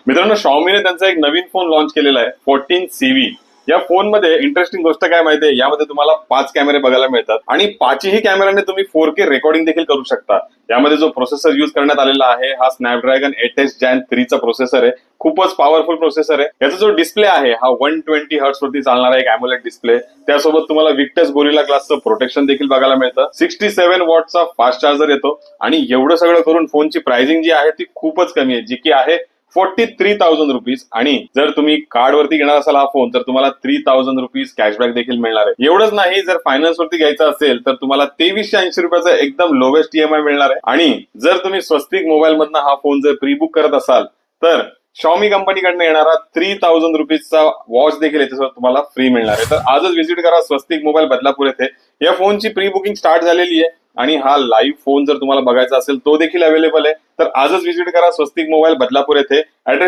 मित्रांनो, Xiaomiने त्यांचा एक नवीन फोन लॉन्च केलेला आहे 14CV. या फोन मध्ये इंटरेस्टिंग गोष्ट काय माहितीये, यामध्ये तुम्हाला 5 कॅमेरे बघायला मिळतात आणि 5ही कॅमेऱ्याने तुम्ही 4K रेकॉर्डिंग देखील करू शकता. यामध्ये जो प्रोसेसर युज करण्यात आलेला आहे हा स्नॅपड्रॅगन 8S Gen 3 चा प्रोसेसर आहे. खूपच पॉवरफुल प्रोसेसर आहे. याचा जो डिस्प्ले आहे हा 120 हर्ट्स वरती चालणारा एक AMOLED डिस्प्ले. त्यासोबत तुम्हाला विक्टस गोरिला ग्लासचं प्रोटेक्शन देखील बघायला मिळतं. 67 वॉटचा फास्ट चार्जर येतो आणि एवढं सगळं करून फोनची प्राइसिंग जी आहे ती खूपच कमी आहे, जी की आहे 43,000 रुपीज. आणि जर तुम्ही कार्ड वरती घेणार असाल हा फोन तर तुम्हाला 3,000 रुपीज कॅशबॅक देखील मिळणार आहे. एवढंच नाही, जर फायनान्स वरती घ्यायचा असेल तर तुम्हाला 2380 रुपयाचा एकदम लोवेस्ट EMI मिळणार आहे. आणि जर तुम्ही स्वस्तिक मोबाईल मधनं हा फोन जर प्री बुक करत असाल तर Xiaomi कंपनीकडनं येणारा 3,000 रुपीजचा वॉच देखील याच्यासोबत तुम्हाला फ्री मिळणार आहे. तर आजच व्हिजिट करा स्वस्तिक मोबाईल बदलापूर येथे. या फोनची प्री बुकिंग स्टार्ट झालेली आहे आणि हा लाईव्ह फोन जर तुम्हाला बघायचा असेल तो देखील अवेलेबल आहे. तर आजच व्हिजिट करा स्वस्तिक मोबाईल बदलापूर येथे. ऍड्रेस